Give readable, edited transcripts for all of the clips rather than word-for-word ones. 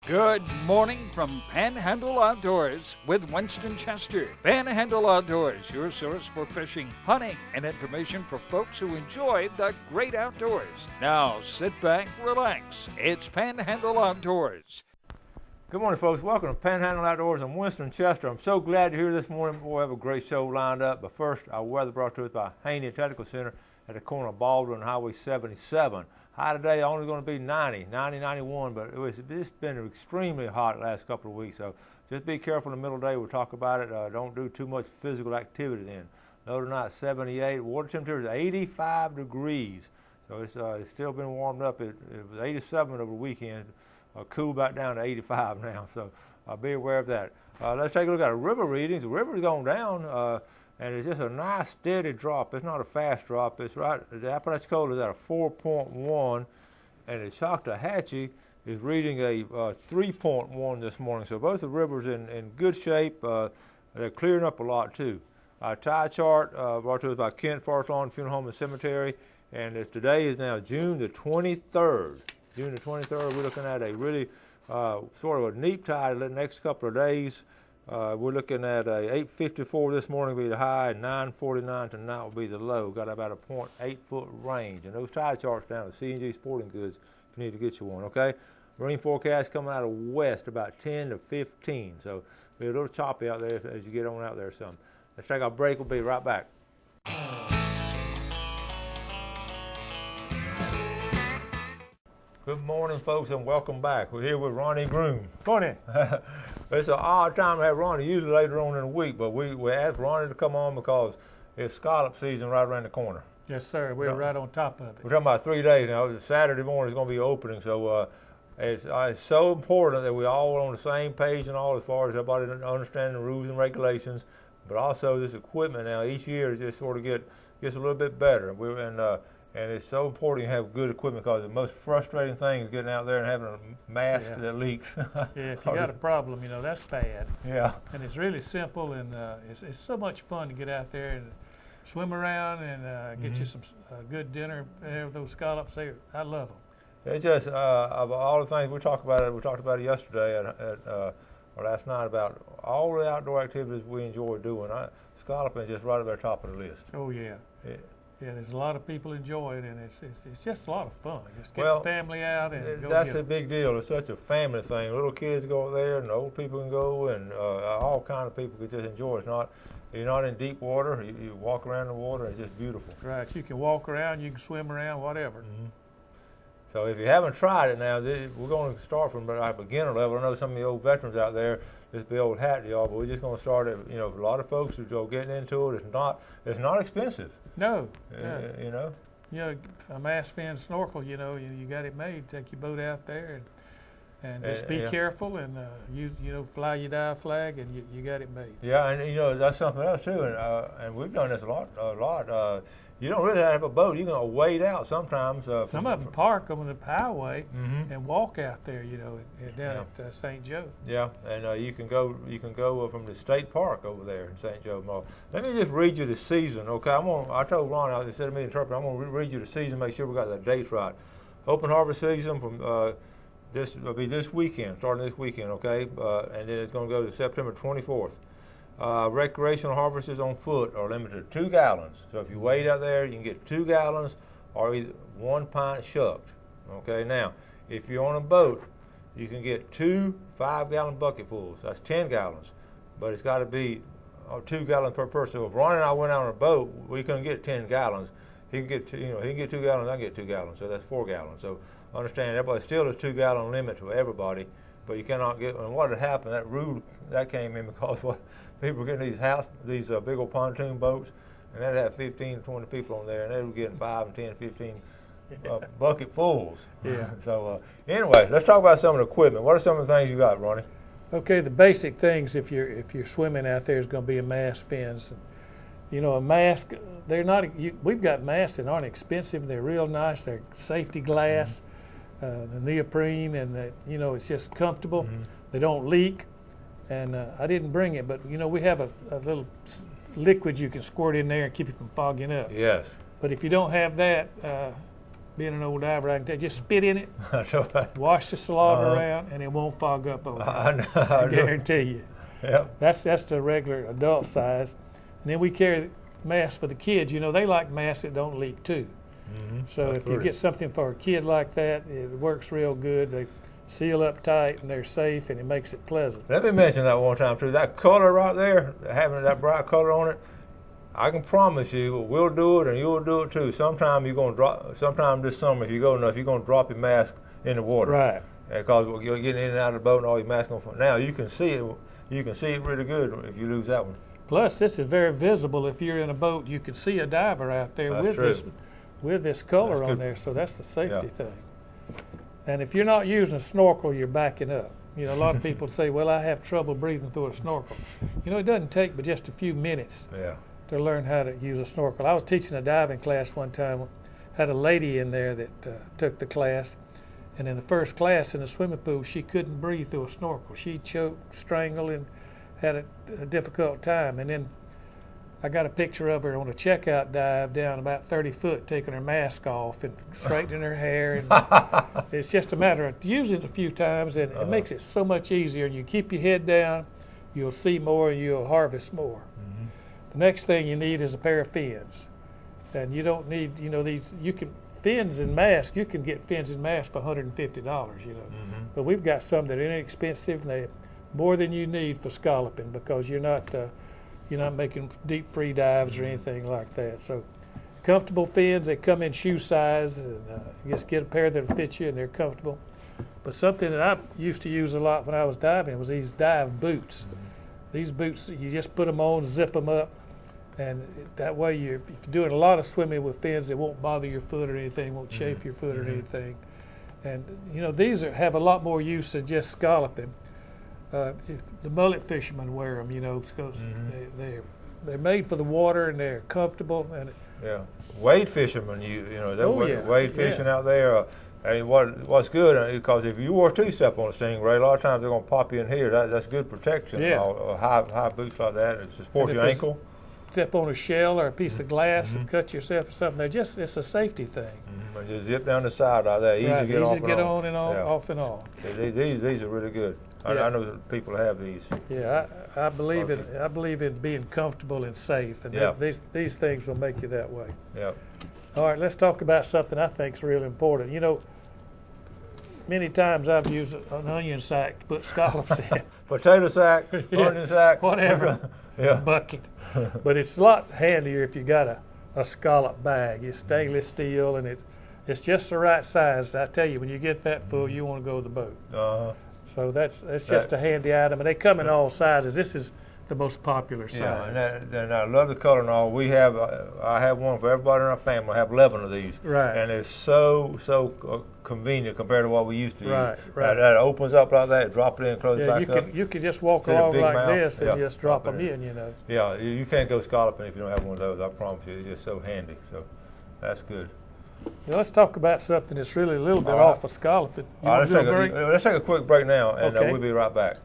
Good morning from Panhandle Outdoors with Winston Chester. Panhandle Outdoors, your source for fishing, hunting, and information for folks who enjoy the great outdoors. Now sit back, relax. It's Panhandle Outdoors. Good morning, folks. Welcome to Panhandle Outdoors. I'm Winston Chester. I'm so glad you're here this morning. We have a great show lined up. But first, our weather brought to us by Haney Technical Center at the corner of Baldwin and Highway 77. High today only going to be 90, 91, but it's been extremely hot the last couple of weeks. So just be careful in the middle of the day. We'll talk about it. Don't do too much physical activity then. No, tonight 78. Water temperature is 85 degrees. So it's still been warmed up. It was 87 over the weekend. Cool back down to 85 now. So be aware of that. Let's take a look at our river readings. The river's gone down. And it's just a nice steady drop. It's not a fast drop. It's right. The Apalachicola is at a 4.1, and the Choctawhatchee is reading a 3.1 this morning. So both the rivers in good shape. They're clearing up a lot too. Our tide chart brought to us by Kent Forest Lawn Funeral Home and Cemetery, and today is now June the 23rd. June the 23rd. We're looking at a really sort of a neap tide the next couple of days. We're looking at a 8:54 this morning will be the high, and 9:49 tonight will be the low. Got about a 0.8 foot range. And those tide charts down at C&G Sporting Goods if you need to get you one, okay? Marine forecast coming out of west about 10 to 15. So be a little choppy out there as you get on out there some. Let's take our break. We'll be right back. Good morning, folks, and welcome back. We're here with Ronnie Groom. Morning. It's an odd time to have Ronnie, usually later on in the week, but we asked Ronnie to come on because it's scallop season right around the corner. Yes, sir. We're right on top of it. We're talking about 3 days now. Saturday morning is going to be opening, so it's so important that we all are on the same page and all as far as everybody understanding the rules and regulations, but also this equipment now each year it just sort of gets a little bit better. And it's so important you have good equipment because the most frustrating thing is getting out there and having a mask that leaks. Yeah, if you got a problem, that's bad. Yeah. And it's really simple, and it's so much fun to get out there and swim around and get you some good dinner. Those scallops, I love them. It's just of all the things we talked about it yesterday or last night about all the outdoor activities we enjoy doing. Scalloping is just right at the top of the list. Oh yeah. Yeah, there's a lot of people enjoy it, and it's just a lot of fun. Just get the family out and go. That's a big deal. It's such a family thing. Little kids go there, and old people can go, and all kind of people can just enjoy it. You're not in deep water. You walk around the water, and it's just beautiful. Right. You can walk around, you can swim around, whatever. Mm-hmm. So if you haven't tried it now, we're going to start from our beginner level. I know some of the old veterans out there, this be old hat to y'all, but we're just going to start at, a lot of folks who go getting into it. It's not expensive. No. A mask fin snorkel, you got it made. Take your boat out there and just be careful and fly your dive flag, and you got it made. Yeah, and that's something else too, and we've done this a lot. You don't really have a boat. You can wade out sometimes. Some of them park on the highway and walk out there, down at St. Joe. Yeah, and you can go from the state park over there in St. Joe Mall. Let me just read you the season, okay? I told Ron, instead of me interpreting, I'm going to read you the season, make sure we got the dates right. Open harvest season from this will be this weekend, starting this weekend, okay? And then it's going to go to September 24th. Recreational harvesters on foot are limited to 2 gallons. So if you wade out there, you can get 2 gallons or either 1 pint shucked. Okay, now, if you're on a boat, you can get 2 5-gallon bucketfuls. That's 10 gallons. But it's got to be 2 gallons per person. So if Ron and I went out on a boat, we couldn't get 10 gallons. He can get 2 gallons, I can get 2 gallons. So that's 4 gallons. So understand, everybody still has 2 gallon limit to everybody. But you cannot get, and what had happened, that rule, that came in because people were getting these big old pontoon boats, and they'd have 15, 20 people on there, and they were getting 5 and 10, 15 bucketfuls. Yeah. So anyway, let's talk about some of the equipment. What are some of the things you got, Ronnie? Okay, the basic things if you're swimming out there is going to be a mask fins. A mask, they're not. We've got masks that aren't expensive. They're real nice. They're safety glass. The neoprene, and it's just comfortable. They don't leak, and I didn't bring it, but we have a little liquid you can squirt in there and keep it from fogging up. Yes. But if you don't have that, being an old diver, I can tell you, just spit in it, Right. wash the saliva around, and it won't fog up over I know. I guarantee you. Yep. That's the regular adult size. And then we carry masks for the kids. You know, they like masks that don't leak too. So That's if you pretty. get something for a kid like that, it works real good. They seal up tight and they're safe, and it makes it pleasant. Let me mention that one time too. That color right there, having that bright color on it, I can promise you, we'll do it and you'll do it too. Sometime you're gonna drop. Sometime this summer, if you go enough, you're gonna drop your mask in the water. Right. Because you're getting in and out of the boat and all your mask on. Now you can see it. You can see it really good if you lose that one. Plus, this is very visible. If you're in a boat, you can see a diver out there That's with this color That's on good. there. So that's a safety Yeah. thing. And if you're not using a snorkel, you're backing up. You know, a lot of people say, "Well, I have trouble breathing through a snorkel." You know, it doesn't take but just a few minutes Yeah. to learn how to use a snorkel. I was teaching a diving class one time. Had a lady in there that took the class, and in the first class in the swimming pool, she couldn't breathe through a snorkel. She choked, strangled, and had a difficult time. And then I got a picture of her on a checkout dive down about 30 foot, taking her mask off and straightening her hair. And it's just a matter of using it a few times, and it makes it so much easier. You keep your head down, you'll see more, and you'll harvest more. The next thing you need is a pair of fins. And you don't need, you know, these, you can, fins and masks, you can get fins and masks for $150, you know. But we've got some that are inexpensive, and they're more than you need for scalloping, because you're not making deep free dives or anything like that. So comfortable fins, they come in shoe size, and you just get a pair that'll fit you and they're comfortable. But something that I used to use a lot when I was diving was these dive boots. These boots, you just put them on, zip them up, and that way if you're doing a lot of swimming with fins, it won't bother your foot or anything, won't chafe your foot or anything. And you know, these have a lot more use than just scalloping. If the mullet fishermen wear them, you know, because they're made for the water and they're comfortable. And Yeah. Wade fishermen, you know, they're yeah. wade fishing out there. And what's good, because if you wore two-step on a stingray, a lot of times they're going to pop you in here. That's good protection. Yeah. High boots like that, it supports And your if ankle. step on a shell or a piece of glass and cut yourself or something, it's a safety thing. And just zip down the side like that, easy Right, to get off easy to get on and Yeah. off and on. These are really good. I Yeah. know that people have these. Yeah, I believe in being comfortable and safe, and Yeah. these things will make you that way. Yep. All right, let's talk about something I think is really important. You know, many times I've used an onion sack to put scallops in, Potato sack, onion sack, whatever, Yeah. bucket. But it's a lot handier if you got a scallop bag. It's stainless steel, and it's just the right size. I tell you, when you get that full, you want to go to the boat. Uh-huh. So that's just a handy item, and they come in all sizes. This is the most popular size. Yeah, and I love the color and all. We have, I have one for everybody in our family. I have 11 of these. Right. And it's so convenient compared to what we used to Right, use. right. That opens up like that, drop it in, close it Yeah, back up. you can just walk Fit a along big like mouth. this and Yeah, just drop drop them it in, you know. Yeah, you can't go scalloping if you don't have one of those. I promise you, it's just so handy. So that's good. Now, let's talk about something that's really a little bit All right. off of scalloping. You All wanna right, do a break? let's take a quick break now, and Okay. we'll be right back.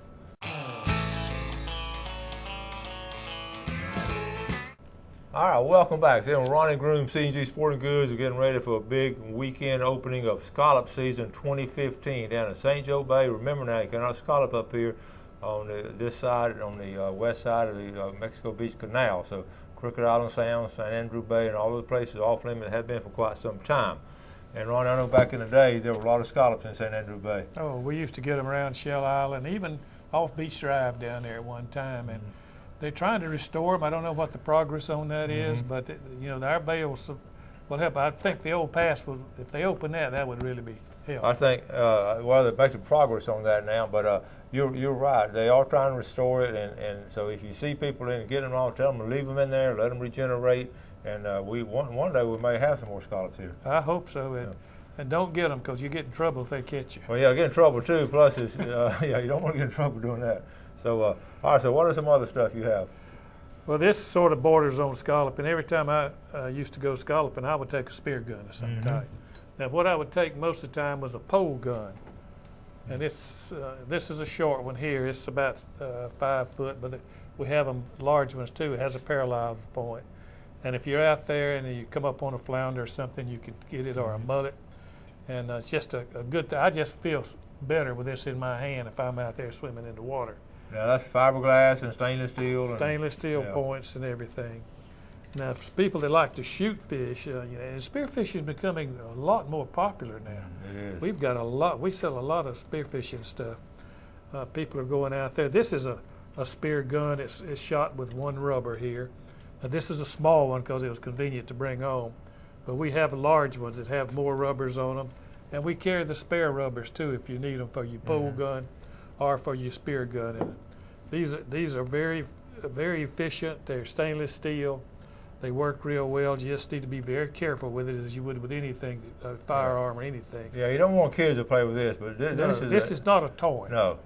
All right, welcome back. Today on Ronnie Groom, C&G Sporting Goods. We're getting ready for a big weekend opening of scallop season 2015 down in St. Joe Bay. Remember now, you cannot scallop up here on this side, on the west side of the Mexico Beach Canal. So Crooked Island Sound, St. Andrew Bay, and all those places off limit have been for quite some time. And Ronnie, I know back in the day there were a lot of scallops in St. Andrew Bay. Oh, we used to get them around Shell Island, even off Beach Drive down there at one time. And they're trying to restore them. I don't know what the progress on that is, but you know, our bay will help. I think the old pass would, if they open that would really be help. I think, well, they're making progress on that now, but you're right. They are trying to restore it, and so if you see people in getting them wrong, tell them to leave them in there, let them regenerate, and one day we may have some more scallops here. I hope so, and don't get them because you get in trouble if they catch you. Well, yeah, get in trouble too. Plus, it's, yeah, you don't want to get in trouble doing that. So, all right. So, what are some other stuff you have? Well, this sort of borders on scalloping. Every time I used to go scalloping, I would take a spear gun of some type. Now, what I would take most of the time was a pole gun, and this is a short one here. It's about 5 foot, but we have them large ones too. It has a paralysis point, And if you're out there and you come up on a flounder or something, you can get it, or a mullet. And it's just a good thing. I just feel better with this in my hand if I'm out there swimming in the water. Now that's fiberglass and stainless steel. Stainless steel points and everything. Now, for people that like to shoot fish, and spearfishing is becoming a lot more popular now. It is. We've got a lot. We sell a lot of spearfishing stuff. People are going out there. This is a spear gun. It's shot with one rubber here. Now, this is a small one because it was convenient to bring home. But we have large ones that have more rubbers on them. And we carry the spare rubbers too if you need them for your pole gun or for your spear gun. And these are very, very efficient. They're stainless steel. They work real well. You just need to be very careful with it as you would with anything, a firearm or anything. Yeah, you don't want kids to play with this, but this is not a toy. No.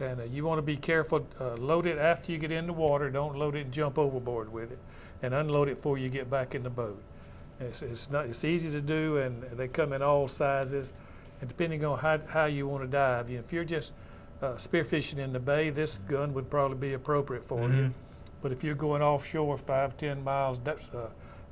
And you want to be careful. Load it after you get in the water. Don't load it and jump overboard with it. And unload it before you get back in the boat. It's easy to do, and they come in all sizes. And depending on how you want to dive, if you're just spearfishing in the bay, this gun would probably be appropriate for you. But if you're going offshore 5-10 miles, that's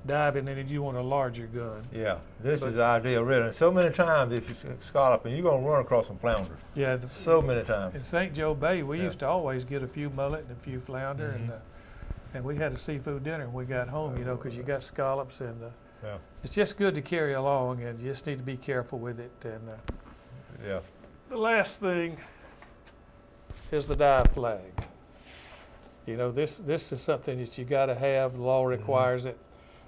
diving, and you want a larger gun. Yeah, this is ideal, really. And so many times, if you scallop, and you're going to run across some flounder. Yeah, so many times. In St. Joe Bay, we used to always get a few mullet and a few flounder, and we had a seafood dinner when we got home, because you got scallops, and it's just good to carry along, and you just need to be careful with it. And the last thing is the dive flag. This is something that you got to have. The law requires it,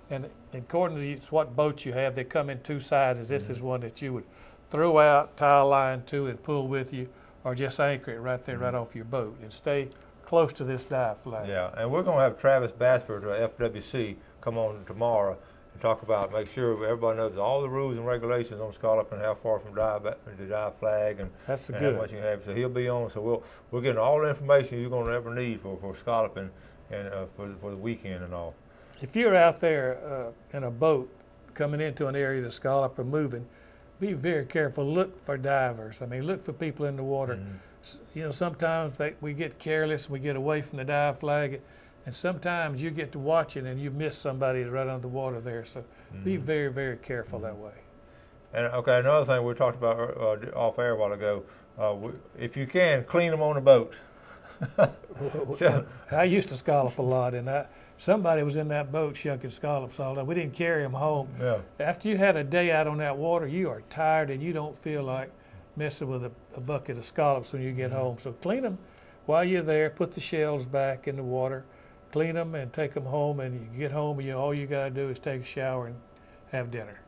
and according to what boat you have, they come in two sizes. This is one that you would throw out, tie a line to, and pull with you, or just anchor it right there, right off your boat, and stay close to this dive flag. Yeah, and we're going to have Travis Bassford, FWC, come on tomorrow and talk about, make sure everybody knows all the rules and regulations on scallop and how far from the dive flag and how much you have. So he'll be on. So we're getting all the information you're going to ever need for scalloping and for the weekend and all. If you're out there in a boat coming into an area to scallop or moving, be very careful. Look for divers. Look for people in the water. Sometimes we get careless and we get away from the dive flag. And sometimes you get to watching and you miss somebody right under the water there. So be very, very careful that way. And okay, another thing we talked about off air a while ago, if you can, clean them on the boat. I used to scallop a lot, and somebody was in that boat shucking scallops all day. We didn't carry them home. Yeah. After you had a day out on that water, you are tired and you don't feel like messing with a bucket of scallops when you get home. So clean them while you're there. Put the shells back in the water. Clean them and take them home, and you get home and all you got to do is take a shower and have dinner.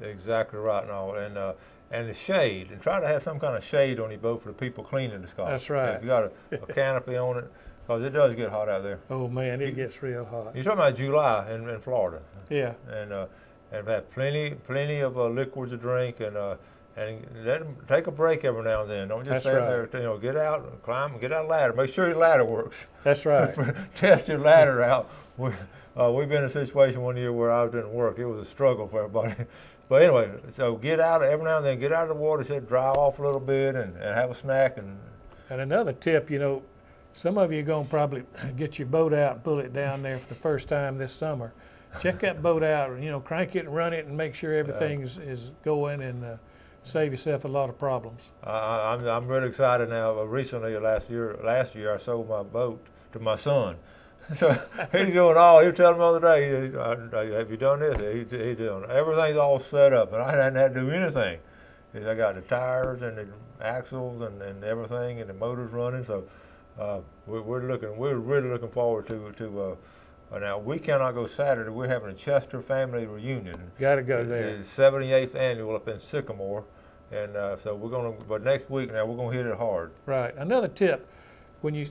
Exactly right, and the shade, and try to have some kind of shade on your boat for the people cleaning the scallops. That's right. If you got a canopy on it, because it does get hot out there. Oh man, it gets real hot. You're talking about July in Florida. Yeah. And have plenty of liquids to drink, and let them take a break every now and then. Don't just stay there. Get out and climb and get out a ladder. Make sure your ladder works. That's right. Test your ladder out. We've been in a situation one year where ours didn't work. It was a struggle for everybody. But anyway, so get out every now and then. Get out of the water, dry off a little bit, and have a snack. And another tip, some of you are going to probably get your boat out and pull it down there for the first time this summer. Check that boat out, crank it and run it, and make sure everything is going, and save yourself a lot of problems. I'm really excited now. Recently, last year, I sold my boat to my son. So he's doing he was telling me the other day, have you done this? He's doing everything's all set up, and I hadn't had to do anything. I got the tires and the axles and everything, and the motor's running. So we're really looking forward to. Now we cannot go Saturday. We're having a Chester family reunion. Got to go there. The 78th annual up in Sycamore. And so we're going to, but next week now we're going to hit it hard. Right. Another tip, when you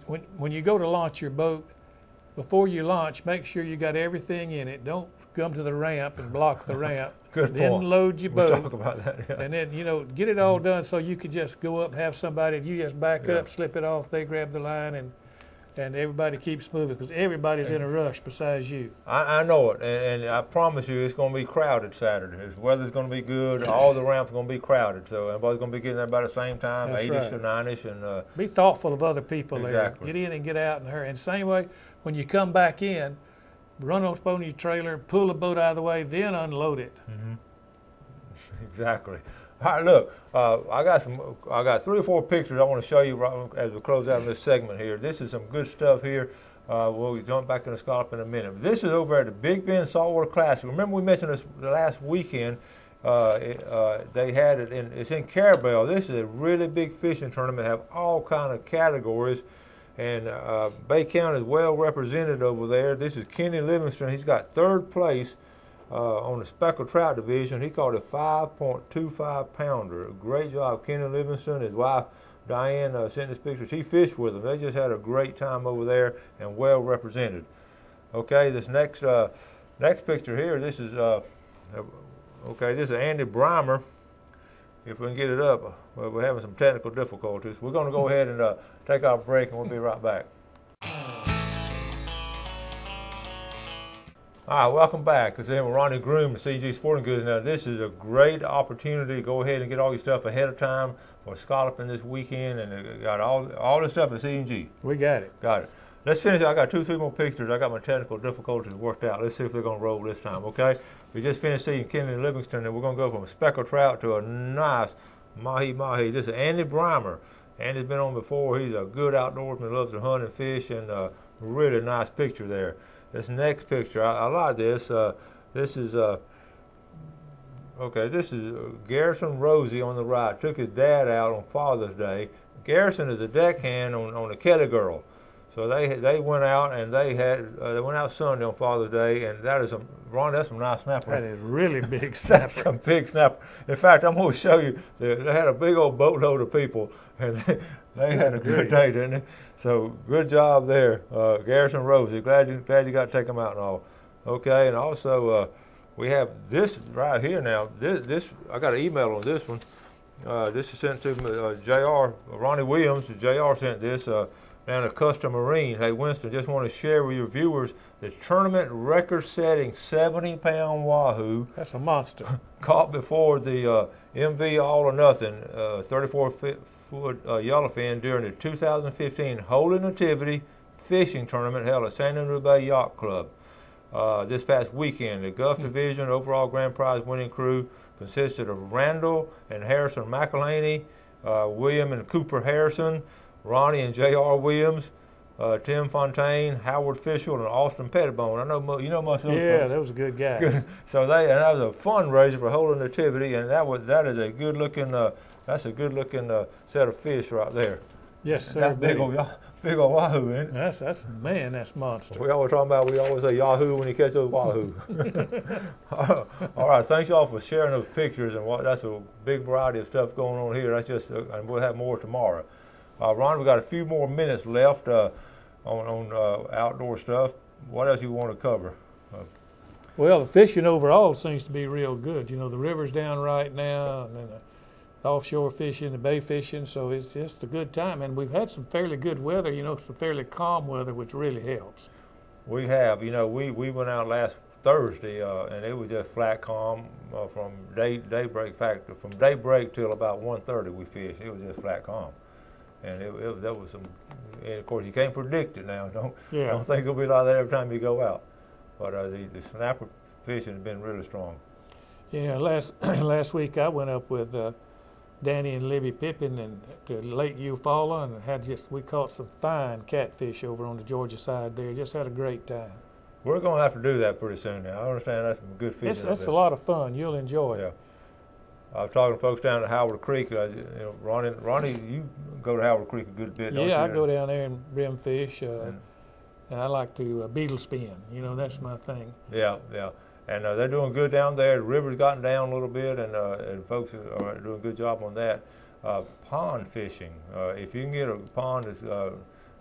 go to launch your boat, before you launch, make sure you got everything in it. Don't come to the ramp and block the ramp. Good then point. Load your boat. We'll talk about that. Yeah. And then get it all done so you could just go up and have somebody. You just back up, slip it off. They grab the line and everybody keeps moving because everybody's in a rush besides you. I know it, and I promise you it's going to be crowded Saturday. The weather's going to be good. All the ramps are going to be crowded, so everybody's going to be getting there about the same time, That's 8-ish right. or 9-ish. And be thoughtful of other people exactly. there. Get in and get out in a hurry. And same way, when you come back in, run up on your trailer, pull the boat out of the way, then unload it. Mm-hmm. Exactly. All right, look, I got 3 or 4 pictures I want to show you right as we close out this segment here. This is some good stuff here. We'll jump back into scallop in a minute. This is over at the Big Bend Saltwater Classic. Remember we mentioned this the last weekend. They had it it's in Carabel. This is a really big fishing tournament. They have all kind of categories, and Bay County is well represented over there. This is Kenny Livingston. He's got 3rd place on the speckled trout division. He caught a 5.25 pounder. Great job, Kenny Livingston. His wife Diane sent us pictures. She fished with them. They just had a great time over there and well represented. Okay, this next picture here. This is this is Andy Brymer. If we can get it up, well, we're having some technical difficulties. We're going to go ahead and take our break, and we'll be right back. All right, welcome back. It's in with Ronnie Groom at CG Sporting Goods. Now, this is a great opportunity to go ahead and get all your stuff ahead of time for scalloping this weekend, and got all the stuff at C&G. We got it. Got it. Let's finish. I got 2 or 3 more pictures. I got my technical difficulties worked out. Let's see if they're going to roll this time, okay? We just finished seeing Kenny Livingston, and we're going to go from a speckled trout to a nice mahi-mahi. This is Andy Brymer. Andy's been on before. He's a good outdoorsman, loves to hunt and fish, and really nice picture there. This next picture, I like this. This is Garrison Rosie on the right. Took his dad out on Father's Day. Garrison is a deckhand on the Kelly Girl. So they went out and they went out Sunday on Father's Day, and that is that's some nice snapper. That is really big snapper. That's some big snapper. In fact, I'm going to show you. They had a big old boatload of people, and they had a good day, didn't they? So good job there, Garrison Rosie. Glad you got to take them out and all. Okay, and also we have this right here now. This I got an email on this one. This is sent to Jr. Ronnie Williams. Jr. sent this. Down at Custom Marine. Hey, Winston, just want to share with your viewers the tournament record-setting 70-pound wahoo. That's a monster. Caught before the MV All or Nothing 34-foot yellowfin during the 2015 Holy Nativity Fishing Tournament held at San Andrew Bay Yacht Club. This past weekend, the Gulf Division overall grand prize winning crew consisted of Randall and Harrison McElhaney, William and Cooper Harrison, Ronnie and J.R. Williams, Tim Fontaine, Howard Fishel, and Austin Pettibone. I know you know most of those Yeah, folks. that was a good guy. So that was a fundraiser for Holy Nativity, and that is a good looking set of fish right there. Yes, sir. That big old wahoo, ain't it? That's monster. We always say Yahoo when you catch those wahoo. All right, thanks y'all for sharing those pictures, and that's a big variety of stuff going on here. That's just, and we'll have more tomorrow. Ron, we got a few more minutes left on outdoor stuff. What else you want to cover? Well, the fishing overall seems to be real good. You know, the river's down right now, and then the offshore fishing, the bay fishing, so it's just a good time. And we've had some fairly good weather, you know, some fairly calm weather, which really helps. We have. You know, we went out last Thursday, and it was just flat calm from daybreak. From daybreak till about 1:30 we fished. It was just flat calm. And that was some, and of course you can't predict it now. Don't think it'll be like that every time you go out. But the snapper fishing has been really strong. Yeah, last week I went up with Danny and Libby Pippin and to Lake Eufaula, and we caught some fine catfish over on the Georgia side there. Just had a great time. We're going to have to do that pretty soon now. I understand that's some good fishing. That's a lot of fun. You'll enjoy it. I was talking to folks down at Howard Creek. Ronnie, you go to Howard Creek a good bit, don't you? Yeah, I go down there and brim fish, and I like to beetle spin. You know, that's my thing. Yeah. And they're doing good down there. The river's gotten down a little bit, and folks are doing a good job on that. Pond fishing. If you can get a pond that's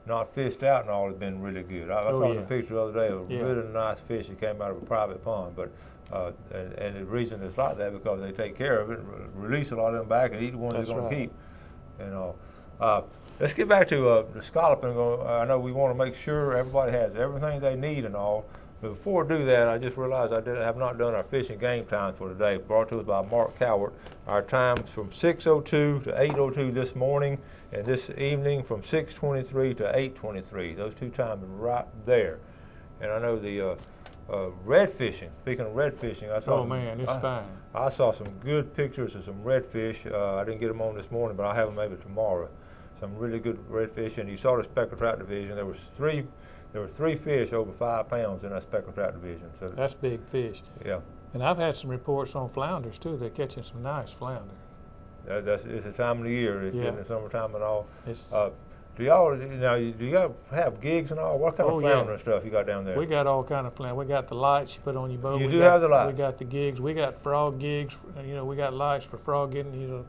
not fished out and all, has been really good. I saw some pictures the other day of a really nice fish that came out of a private pond. But and the reason it's like that because they take care of it, release a lot of them back, and eat the ones they're going to keep. You know. Let's get back to the scalloping. I know we want to make sure everybody has everything they need and all. But before I do that, I just realized I have not done our fishing game times for today. Brought to us by Mark Cowart. Our times from 6:02 to 8:02 this morning, and this evening from 6:23 to 8:23. Those two times right there. And I know the red fishing. Speaking of red fishing, I saw it's fine. I saw some good pictures of some redfish. I didn't get them on this morning, but I'll have them maybe tomorrow. Some really good redfish. And you saw the speckled trout division. There were three fish over 5 pounds in that speckled trout division. So that's big fish. Yeah. And I've had some reports on flounders too. They're catching some nice flounder. It's the time of the year. It's getting the summertime and all. Do y'all have gigs and all? What kind of flounder and stuff you got down there? We got all kind of flounder. We got the lights you put on your boat. You have the lights. We got the gigs. We got frog gigs. We got lights for frogging.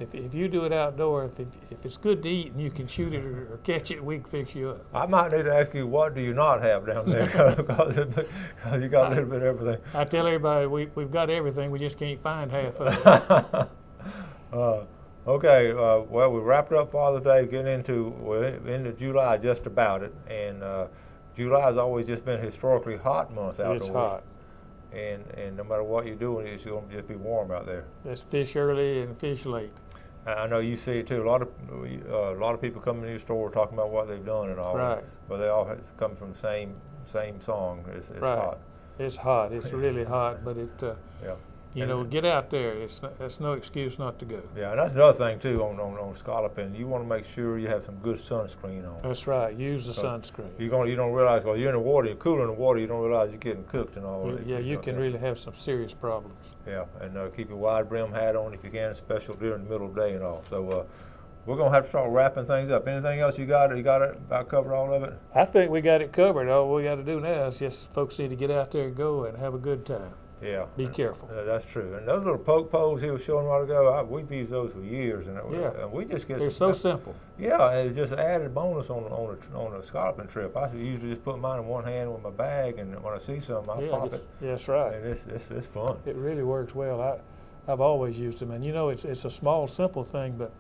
If you do it outdoor, if it's good to eat and you can shoot it or catch it, we can fix you up. I might need to ask you, what do you not have down there? Because you got a little bit of everything. I tell everybody we've got everything. We just can't find half of it. Okay, well, we wrapped up Father's Day, getting into July just about it, and July has always just been a historically hot month outdoors. It's hot. And no matter what you're doing, it's going to just be warm out there. Let's fish early and fish late. I know you see it too. A lot of people come into your store talking about what they've done and all. Right. But they all come from the same song. It's right. Hot. It's hot. It's really hot, but get out there. That's no excuse not to go. Yeah, and that's another thing too on scalloping. You want to make sure you have some good sunscreen on. That's right. Use the sunscreen. You don't realize while you're in the water, you're cooler in the water. You don't realize you're getting cooked and all. You can really have some serious problems. Yeah, and keep your wide brim hat on if you can, especially during the middle of the day and all. So we're gonna have to start wrapping things up. Anything else you got? You got it about covered all of it? I think we got it covered. All we got to do now is just folks need to get out there and go and have a good time. Yeah. Be careful. That's true. And those little poke poles he was showing a while ago, we've used those for years, and we just get. They're so simple. Yeah, and it's just an added bonus on a scalloping trip. I usually just put mine in one hand with my bag, and when I see something, I pop it. That's right. And it's fun. It really works well. I've always used them, and it's a small, simple thing, but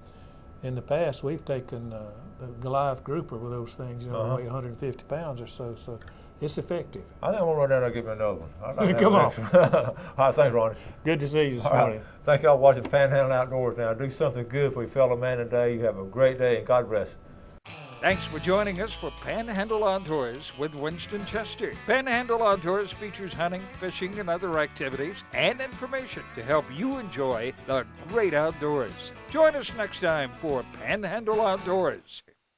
in the past we've taken the Goliath grouper with those things, weigh 150 pounds or so. So it's effective. I think I'm going to run down there and get me another one. I'd like Come on. All right, thanks, Ronnie. Good to see you this morning. Right. Thank y'all for watching Panhandle Outdoors. Now, do something good for your fellow man today. You have a great day, and God bless. Thanks for joining us for Panhandle Outdoors with Winston Chester. Panhandle Outdoors features hunting, fishing, and other activities and information to help you enjoy the great outdoors. Join us next time for Panhandle Outdoors.